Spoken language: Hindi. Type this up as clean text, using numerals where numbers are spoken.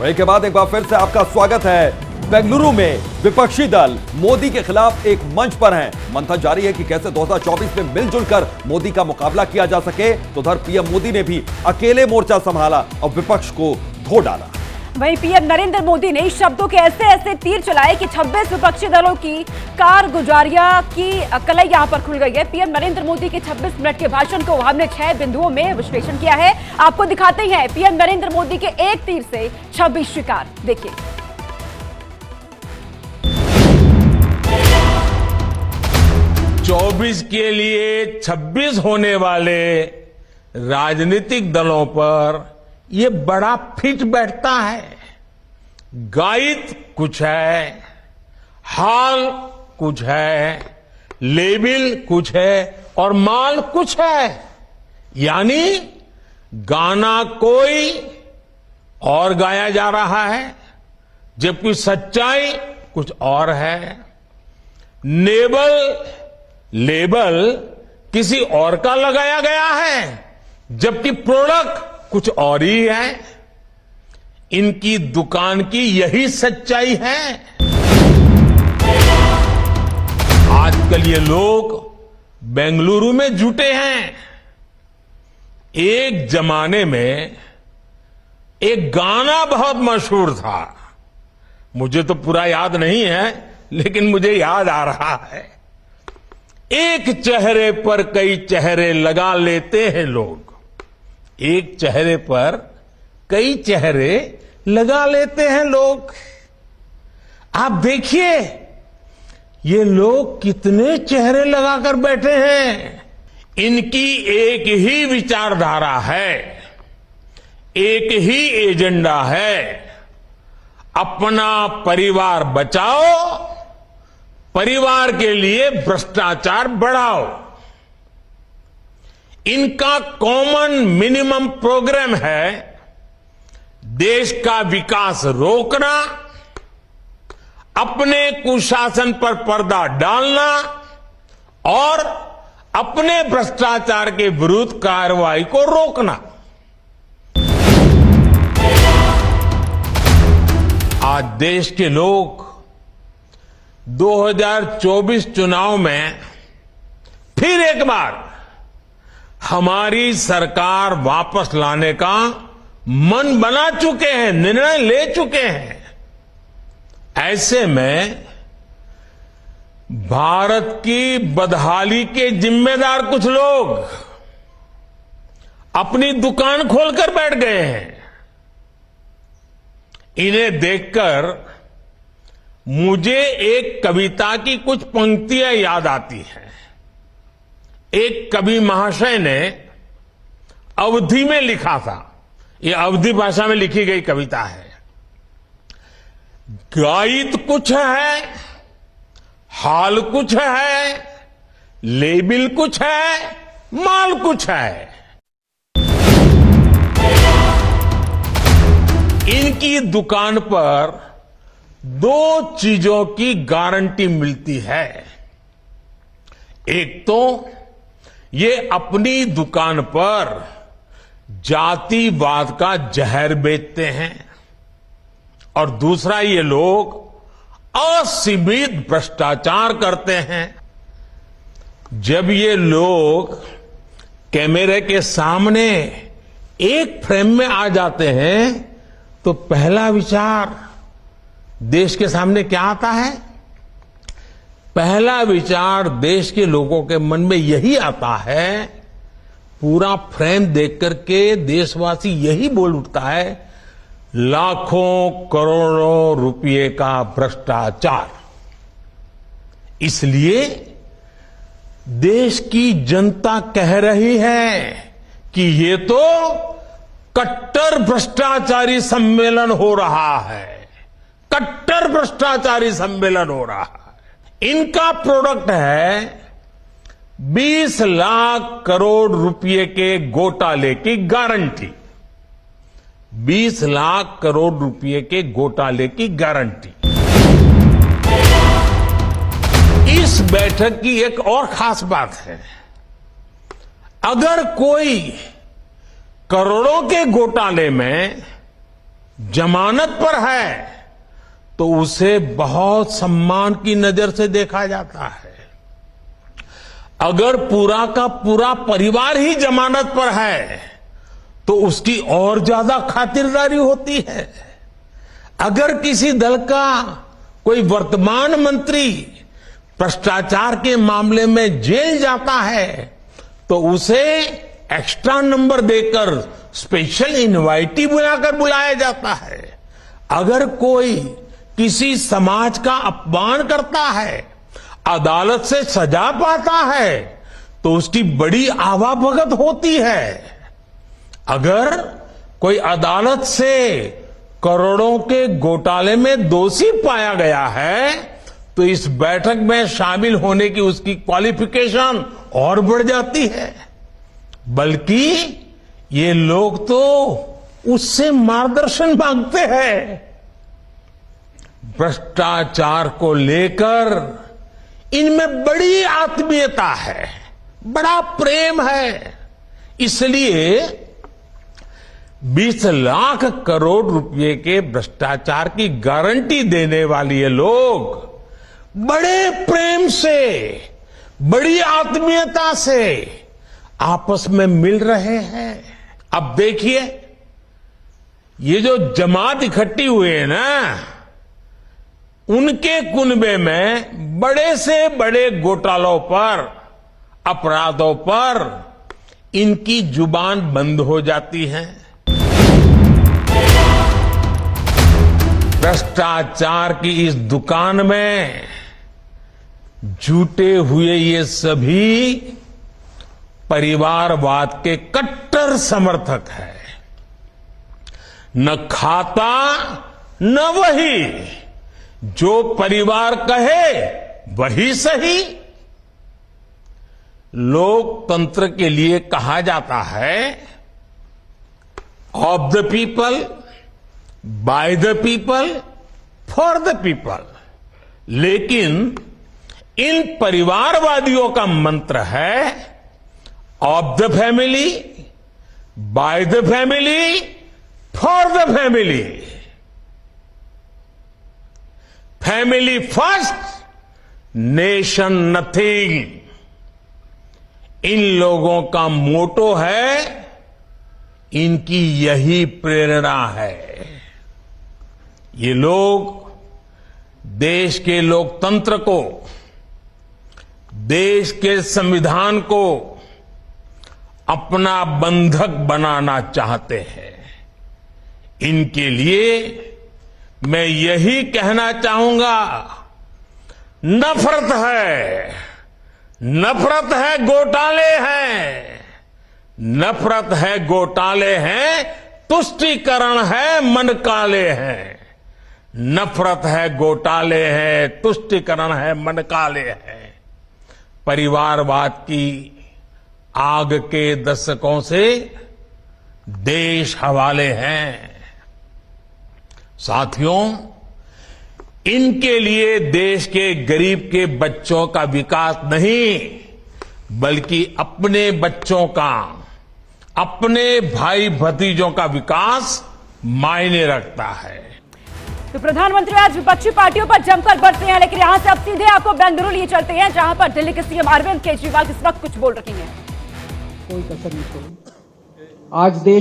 ब्रेक के बाद एक बार फिर से आपका स्वागत है। बेंगलुरु में विपक्षी दल मोदी के खिलाफ एक मंच पर हैं। मंथन जारी है कि कैसे 2024 में मिलजुल कर मोदी का मुकाबला किया जा सके। तो उधर पीएम मोदी ने भी अकेले मोर्चा संभाला और विपक्ष को धो डाला। वहीं पीएम नरेंद्र मोदी ने शब्दों के ऐसे तीर चलाए कि 26 विपक्षी दलों की कारगुजारियां की कलई यहां पर खुल गई है। पीएम नरेंद्र मोदी के 26 मिनट के भाषण को हमने 6 बिंदुओं में विश्लेषण किया है, आपको दिखाते हैं। पीएम नरेंद्र मोदी के एक तीर से 26 शिकार, देखिए। चौबीस के लिए 26 होने वाले राजनीतिक दलों पर ये बड़ा फिट बैठता है। गाइड कुछ है, हाल कुछ है, लेबिल कुछ है और माल कुछ है। यानी गाना कोई और गाया जा रहा है, जबकि सच्चाई कुछ और है। लेबल किसी और का लगाया गया है, जबकि प्रोडक्ट कुछ और ही है। इनकी दुकान की यही सच्चाई है। आजकल ये लोग बेंगलुरु में जुटे हैं। एक जमाने में एक गाना बहुत मशहूर था, मुझे तो पूरा याद नहीं है, लेकिन मुझे याद आ रहा है। एक चेहरे पर कई चेहरे लगा लेते हैं लोग, एक चेहरे पर कई चेहरे लगा लेते हैं लोग। आप देखिए ये लोग कितने चेहरे लगाकर बैठे हैं। इनकी एक ही विचारधारा है, एक ही एजेंडा है, अपना परिवार बचाओ, परिवार के लिए भ्रष्टाचार बढ़ाओ। इनका कॉमन मिनिमम प्रोग्राम है देश का विकास रोकना, अपने कुशासन पर पर्दा डालना और अपने भ्रष्टाचार के विरुद्ध कार्रवाई को रोकना। आज देश के लोग 2024 चुनाव में फिर एक बार हमारी सरकार वापस लाने का मन बना चुके हैं, निर्णय ले चुके हैं। ऐसे में भारत की बदहाली के जिम्मेदार कुछ लोग अपनी दुकान खोलकर बैठ गए हैं। इन्हें देखकर मुझे एक कविता की कुछ पंक्तियां याद आती हैं। एक कवि महाशय ने अवधी में लिखा था, ये अवधी भाषा में लिखी गई कविता है। गाइड कुछ है, हाल कुछ है, लेबिल कुछ है, माल कुछ है। इनकी दुकान पर दो चीजों की गारंटी मिलती है। एक तो ये अपनी दुकान पर जातिवाद का जहर बेचते हैं और दूसरा ये लोग असीमित भ्रष्टाचार करते हैं। जब ये लोग कैमरे के सामने एक फ्रेम में आ जाते हैं तो पहला विचार देश के सामने क्या आता है? पहला विचार देश के लोगों के मन में यही आता है, पूरा फ्रेम देख करके देशवासी यही बोल उठता है, लाखों करोड़ों रुपए का भ्रष्टाचार। इसलिए देश की जनता कह रही है कि ये तो कट्टर भ्रष्टाचारी सम्मेलन हो रहा है, कट्टर भ्रष्टाचारी सम्मेलन हो रहा है। इनका प्रोडक्ट है 20 लाख करोड़ रुपए के घोटाले की गारंटी। 20 लाख करोड़ रुपए के घोटाले की गारंटी। इस बैठक की एक और खास बात है, अगर कोई करोड़ों के घोटाले में जमानत पर है तो उसे बहुत सम्मान की नजर से देखा जाता है। अगर पूरा का पूरा परिवार ही जमानत पर है तो उसकी और ज्यादा खातिरदारी होती है। अगर किसी दल का कोई वर्तमान मंत्री भ्रष्टाचार के मामले में जेल जाता है तो उसे एक्स्ट्रा नंबर देकर स्पेशल इनवाइटी बुलाकर बुलाया जाता है। अगर कोई किसी समाज का अपमान करता है, अदालत से सजा पाता है तो उसकी बड़ी आवाभगत होती है। अगर कोई अदालत से करोड़ों के घोटाले में दोषी पाया गया है तो इस बैठक में शामिल होने की उसकी क्वालिफिकेशन और बढ़ जाती है। बल्कि ये लोग तो उससे मार्गदर्शन मांगते हैं। भ्रष्टाचार को लेकर इनमें बड़ी आत्मीयता है, बड़ा प्रेम है। इसलिए 20 लाख करोड़ रुपए के भ्रष्टाचार की गारंटी देने वाले ये लोग बड़े प्रेम से, बड़ी आत्मीयता से आपस में मिल रहे हैं। अब देखिए, ये जो जमात इकट्ठी हुए है ना, उनके कुनबे में बड़े से बड़े घोटालों पर, अपराधों पर इनकी जुबान बंद हो जाती है। भ्रष्टाचार की इस दुकान में जुटे हुए ये सभी परिवारवाद के कट्टर समर्थक हैं। न खाता न वही, जो परिवार कहे वही सही। लोकतंत्र के लिए कहा जाता है of the people, by the people, for the people. लेकिन इन परिवारवादियों का मंत्र है of the family, by the family, for the family. Family first, nation nothing. इन लोगों का मोटो है, इनकी यही प्रेरणा है। ये लोग देश के लोकतंत्र को, देश के संविधान को अपना बंधक बनाना चाहते हैं। इनके लिए मैं यही कहना चाहूंगा, नफरत है, नफरत है, घोटाले हैं, नफरत है, घोटाले हैं, तुष्टीकरण है, मन काले हैं। नफरत है, घोटाले हैं, तुष्टीकरण है, मन काले हैं। परिवारवाद की आग के दशकों से देश हवाले हैं। साथियों, इनके लिए देश के गरीब के बच्चों का विकास नहीं, बल्कि अपने बच्चों का, अपने भाई भतीजों का विकास मायने रखता है। तो प्रधानमंत्री आज विपक्षी पार्टियों पर जमकर बरसे हैं, लेकिन यहां से अब सीधे आपको बेंगलुरु लिए चलते हैं, जहां पर दिल्ली के सीएम अरविंद केजरीवाल इस वक्त कुछ बोल रही हैं। कोई कसर नहीं छोड़ी। आज देश